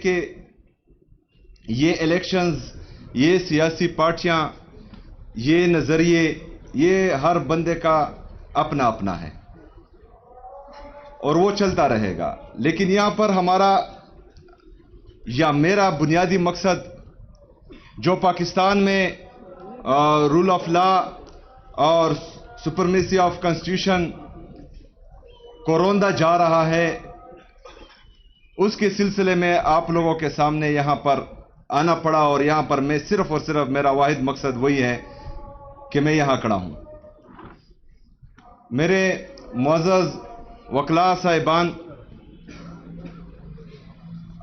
کہ یہ الیکشنز، یہ سیاسی پارٹیاں، یہ نظریے، یہ ہر بندے کا اپنا اپنا ہے اور وہ چلتا رہے گا. لیکن یہاں پر ہمارا یا میرا بنیادی مقصد جو پاکستان میں رول آف لا اور سپرمیسی آف کانسٹیٹیوشن کو روندا جا رہا ہے، اس کے سلسلے میں آپ لوگوں کے سامنے یہاں پر آنا پڑا. اور یہاں پر میں صرف اور صرف میرا واحد مقصد وہی ہے کہ میں یہاں کھڑا ہوں. میرے معزز وکلاء صاحبان،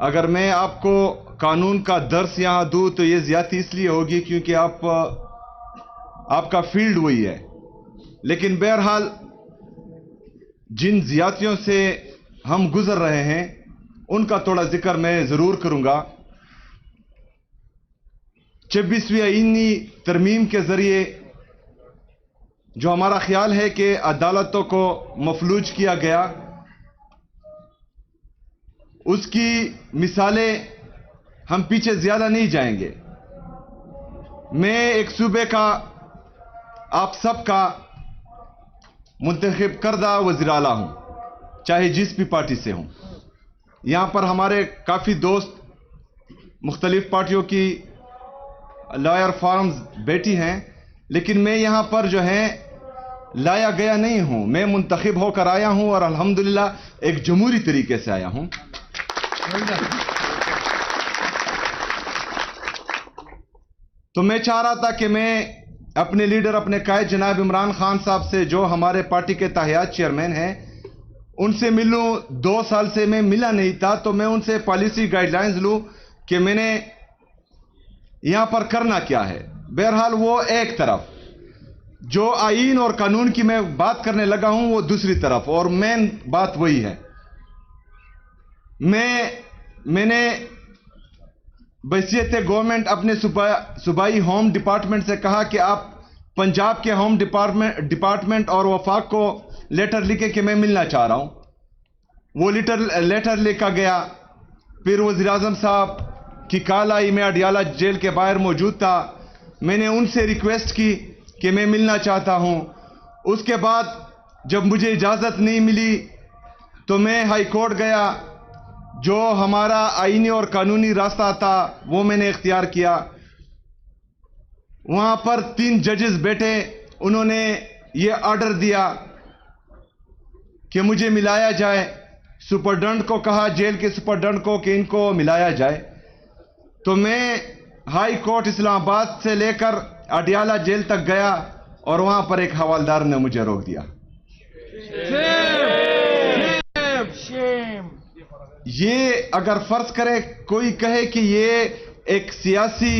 اگر میں آپ کو قانون کا درس یہاں دوں تو یہ زیادتی اس لیے ہوگی کیونکہ آپ کا فیلڈ وہی ہے. لیکن بہرحال جن زیادتیوں سے ہم گزر رہے ہیں ان کا تھوڑا ذکر میں ضرور کروں گا. 26ویں آئینی ترمیم کے ذریعے جو ہمارا خیال ہے کہ عدالتوں کو مفلوج کیا گیا، اس کی مثالیں ہم پیچھے زیادہ نہیں جائیں گے. میں ایک صوبے کا، آپ سب کا منتخب کردہ وزیر اعلیٰ ہوں، چاہے جس بھی پارٹی سے ہوں. یہاں پر ہمارے کافی دوست مختلف پارٹیوں کی لائر فارمز بیٹھی ہیں، لیکن میں یہاں پر جو ہے لایا گیا نہیں ہوں. میں منتخب ہو کر آیا ہوں اور الحمدللہ ایک جمہوری طریقے سے آیا ہوں. تو میں چاہ رہا تھا کہ میں اپنے لیڈر، اپنے قائد جناب عمران خان صاحب سے، جو ہمارے پارٹی کے تاحیات چیئرمین ہیں، ان سے ملوں. 2 سال سے میں ملا نہیں تھا تو میں ان سے پالیسی گائیڈ لائنز لوں کہ میں نے یہاں پر کرنا کیا ہے. بہرحال وہ ایک طرف، جو آئین اور قانون کی میں بات کرنے لگا ہوں وہ دوسری طرف، اور مین بات وہی ہے. میں نے بحیثیت گورنمنٹ اپنے صوبائی ہوم ڈپارٹمنٹ سے کہا کہ آپ پنجاب کے ہوم ڈپارٹمنٹ اور وفاق کو لیٹر لکھے کہ میں ملنا چاہ رہا ہوں. وہ لیٹر لکھا گیا. پھر وزیر اعظم صاحب کی کال آئی، میں اڈیالہ جیل کے باہر موجود تھا. میں نے ان سے ریکویسٹ کی کہ میں ملنا چاہتا ہوں. اس کے بعد جب مجھے اجازت نہیں ملی تو میں ہائی کورٹ گیا. جو ہمارا آئینی اور قانونی راستہ تھا وہ میں نے اختیار کیا. وہاں پر 3 ججز بیٹھے، انہوں نے یہ آرڈر دیا کہ مجھے ملایا جائے. سپرڈنٹ کو کہا، جیل کے سپرڈنٹ کو، کہ ان کو ملایا جائے. تو میں ہائی کورٹ اسلام آباد سے لے کر اڈیالہ جیل تک گیا اور وہاں پر ایک حوالدار نے مجھے روک دیا. یہ اگر فرض کرے کوئی کہے کہ یہ ایک سیاسی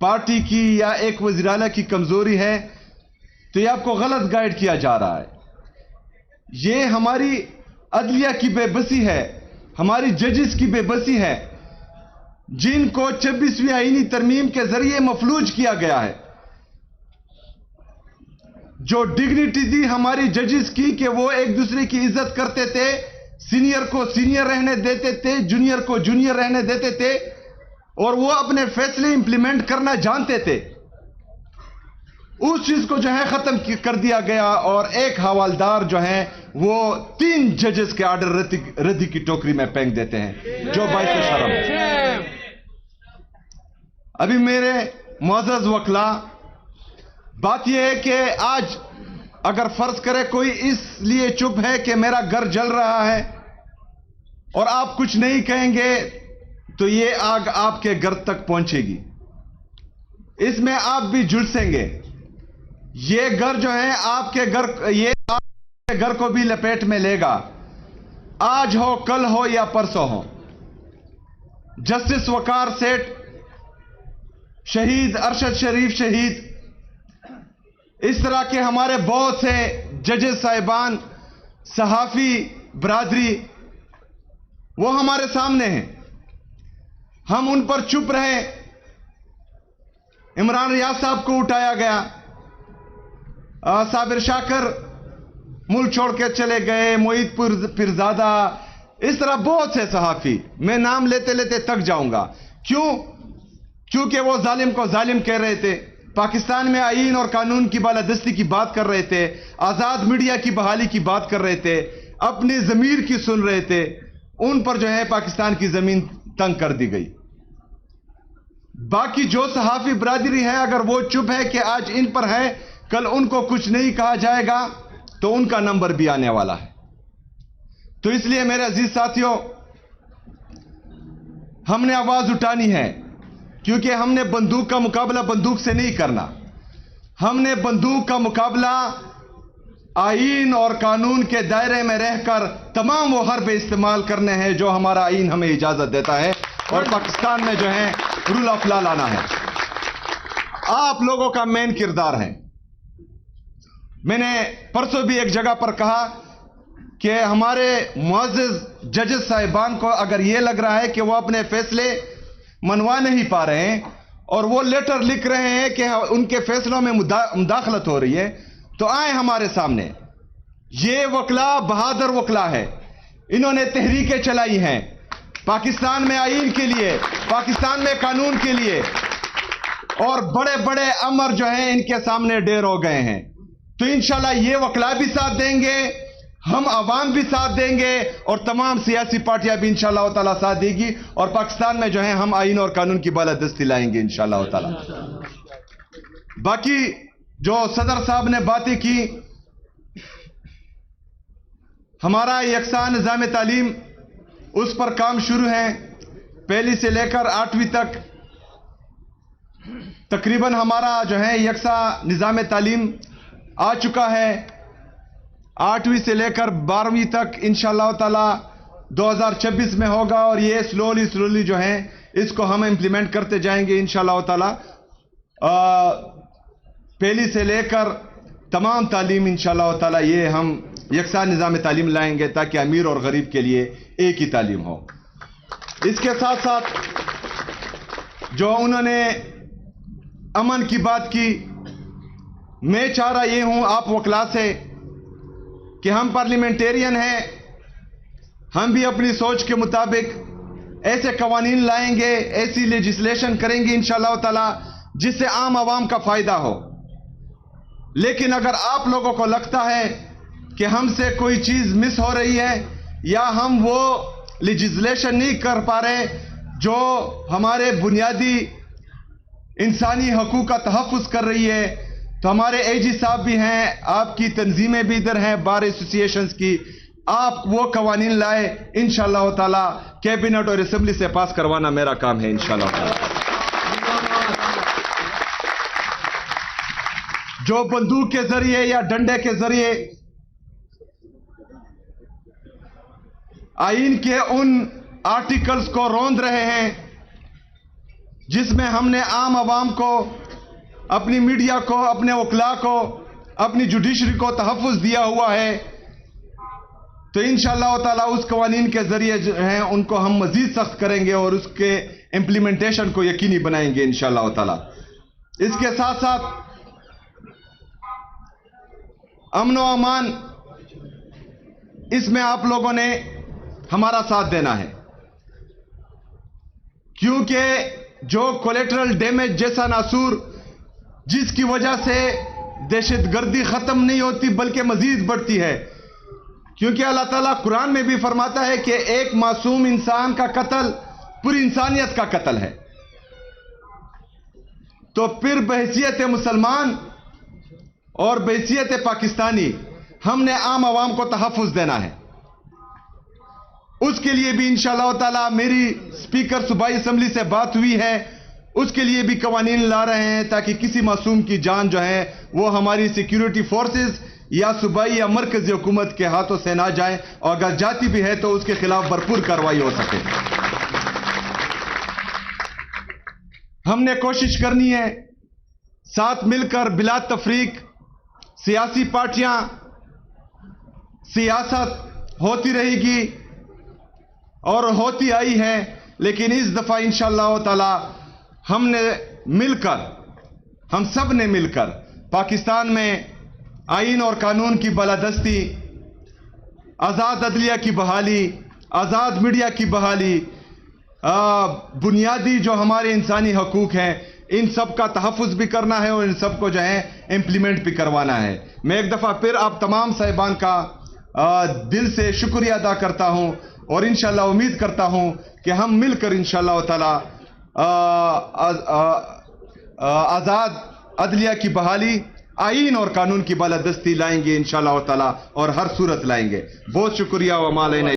پارٹی کی یا ایک وزیر اعلیٰ کی کمزوری ہے تو یہ آپ کو غلط گائیڈ کیا جا رہا ہے. یہ ہماری عدلیہ کی بے بسی ہے، ہماری ججز کی بے بسی ہے، جن کو 26ویں آئینی ترمیم کے ذریعے مفلوج کیا گیا ہے. جو ڈگنیٹی دی ہماری ججز کی کہ وہ ایک دوسرے کی عزت کرتے تھے، سینئر کو سینئر رہنے دیتے تھے، جونیئر کو جونیئر رہنے دیتے تھے، اور وہ اپنے فیصلے امپلیمنٹ کرنا جانتے تھے، اس چیز کو جو ہے ختم کر دیا گیا. اور ایک حوالدار جو ہے وہ 3 ججز کے آرڈر ردی کی ٹوکری میں پھینک دیتے ہیں، جو باعث شرم ہے. ابھی میرے معزز وکلاء، بات یہ ہے کہ آج اگر فرض کرے کوئی اس لیے چپ ہے کہ میرا گھر جل رہا ہے اور آپ کچھ نہیں کہیں گے تو یہ آگ آپ کے گھر تک پہنچے گی، اس میں آپ بھی جھلسیں گے. یہ گھر جو ہے آپ کے گھر کو بھی لپیٹ میں لے گا، آج ہو، کل ہو یا پرسوں ہو. جسٹس وقار سیٹھ شہید، ارشد شریف شہید، اس طرح کے ہمارے بہت سے ججز صاحبان، صحافی برادری، وہ ہمارے سامنے ہیں. ہم ان پر چپ رہے. عمران ریاض صاحب کو اٹھایا گیا، صابر شاکر ملک چھوڑ کے چلے گئے، محیط پیرزادہ، اس طرح بہت سے صحافی، میں نام لیتے لیتے تک جاؤں گا. کیونکہ وہ ظالم کو ظالم کہہ رہے تھے، پاکستان میں آئین اور قانون کی بالادستی کی بات کر رہے تھے، آزاد میڈیا کی بحالی کی بات کر رہے تھے، اپنی ضمیر کی سن رہے تھے. ان پر جو ہے پاکستان کی زمین تنگ کر دی گئی. باقی جو صحافی برادری ہے اگر وہ چپ ہے کہ آج ان پر ہے، کل ان کو کچھ نہیں کہا جائے گا تو ان کا نمبر بھی آنے والا ہے. تو اس لیے میرے عزیز ساتھیوں، ہم نے آواز اٹھانی ہے، کیونکہ ہم نے بندوق کا مقابلہ بندوق سے نہیں کرنا. ہم نے بندوق کا مقابلہ آئین اور قانون کے دائرے میں رہ کر تمام وہ حربے استعمال کرنے ہیں جو ہمارا آئین ہمیں اجازت دیتا ہے، اور پاکستان میں جو ہے رول آف لا لانا ہے. آپ لوگوں کا مین کردار ہے. میں نے پرسوں بھی ایک جگہ پر کہا کہ ہمارے معزز ججز صاحبان کو اگر یہ لگ رہا ہے کہ وہ اپنے فیصلے منوا نہیں پا رہے ہیں اور وہ لیٹر لکھ رہے ہیں کہ ان کے فیصلوں میں مداخلت ہو رہی ہے، تو آئیں ہمارے سامنے. یہ وکلا بہادر وکلا ہے. انہوں نے تحریکیں چلائی ہیں پاکستان میں آئین کے لیے، پاکستان میں قانون کے لیے، اور بڑے بڑے امر جو ہیں ان کے سامنے ڈیر ہو گئے ہیں. تو انشاءاللہ یہ وکلا بھی ساتھ دیں گے، ہم عوام بھی ساتھ دیں گے، اور تمام سیاسی پارٹیاں بھی انشاءاللہ تعالیٰ ساتھ دے گی، اور پاکستان میں جو ہے ہم آئین اور قانون کی بالادستی لائیں گے انشاءاللہ تعالیٰ. باقی جو صدر صاحب نے باتیں کی، ہمارا یکساں نظام تعلیم اس پر کام شروع ہے. پہلی سے لے کر 8ویں تک تقریباً ہمارا جو ہے یکساں نظام تعلیم آ چکا ہے. 8ویں سے لے کر 12ویں تک انشاءاللہ تعالی 2026 میں ہوگا، اور یہ سلولی جو ہے اس کو ہم امپلیمنٹ کرتے جائیں گے انشاءاللہ تعالی. پہلی سے لے کر تمام تعلیم انشاءاللہ تعالی یہ ہم یکساں نظام تعلیم لائیں گے تاکہ امیر اور غریب کے لیے ایک ہی تعلیم ہو. اس کے ساتھ ساتھ جو انہوں نے امن کی بات کی، میں چاہ رہا یہ ہوں آپ وکلا سے کہ ہم پارلیمنٹیرین ہیں، ہم بھی اپنی سوچ کے مطابق ایسے قوانین لائیں گے، ایسی لیجسلیشن کریں گے انشاءاللہ تعالی جس سے عام عوام کا فائدہ ہو. لیکن اگر آپ لوگوں کو لگتا ہے کہ ہم سے کوئی چیز مس ہو رہی ہے یا ہم وہ لیجسلیشن نہیں کر پا رہے جو ہمارے بنیادی انسانی حقوق کا تحفظ کر رہی ہے، تو ہمارے اے جی صاحب بھی ہیں، آپ کی تنظیمیں بھی ادھر ہیں بار ایسوسییشنز کی، آپ وہ قوانین لائے انشاءاللہ تعالی. کیبنٹ اور اسمبلی سے پاس کروانا میرا کام ہے انشاءاللہ تعالی. جو بندوق کے ذریعے یا ڈنڈے کے ذریعے آئین کے ان آرٹیکلز کو روند رہے ہیں جس میں ہم نے عام عوام کو، اپنی میڈیا کو، اپنے وکلا کو، اپنی جوڈیشری کو تحفظ دیا ہوا ہے، تو انشاءاللہ تعالی اس قوانین کے ذریعے جو ہیں ان کو ہم مزید سخت کریں گے اور اس کے امپلیمنٹیشن کو یقینی بنائیں گے انشاءاللہ تعالی. اس کے ساتھ ساتھ امن و امان، اس میں آپ لوگوں نے ہمارا ساتھ دینا ہے، کیونکہ جو کولیٹرل ڈیمیج جیسا ناصور جس کی وجہ سے دہشت گردی ختم نہیں ہوتی بلکہ مزید بڑھتی ہے، کیونکہ اللہ تعالیٰ قرآن میں بھی فرماتا ہے کہ ایک معصوم انسان کا قتل پوری انسانیت کا قتل ہے. تو پھر بحیثیت مسلمان اور بحیثیت پاکستانی ہم نے عام عوام کو تحفظ دینا ہے. اس کے لیے بھی انشاءاللہ تعالی میری اسپیکر صوبائی اسمبلی سے بات ہوئی ہے، اس کے لیے بھی قوانین لا رہے ہیں تاکہ کسی معصوم کی جان جو ہے وہ ہماری سیکیورٹی فورسز یا صوبائی یا مرکزی حکومت کے ہاتھوں سے نہ جائے، اور اگر جاتی بھی ہے تو اس کے خلاف بھرپور کارروائی ہو سکے. ہم نے کوشش کرنی ہے ساتھ مل کر بلا تفریق. سیاسی پارٹیاں، سیاست ہوتی رہے گی اور ہوتی آئی ہے، لیکن اس دفعہ انشاءاللہ تعالی ہم نے مل کر، ہم سب نے مل کر پاکستان میں آئین اور قانون کی بالادستی، آزاد عدلیہ کی بحالی، آزاد میڈیا کی بحالی، بنیادی جو ہمارے انسانی حقوق ہیں ان سب کا تحفظ بھی کرنا ہے اور ان سب کو جو ہے امپلیمنٹ بھی کروانا ہے. میں ایک دفعہ پھر آپ تمام صاحبان کا دل سے شکریہ ادا کرتا ہوں اور انشاءاللہ امید کرتا ہوں کہ ہم مل کر انشاءاللہ تعالی آزاد عدلیہ کی بحالی، آئین اور قانون کی بالادستی لائیں گے انشاءاللہ تعالی اور ہر صورت لائیں گے. بہت شکریہ. وما علینا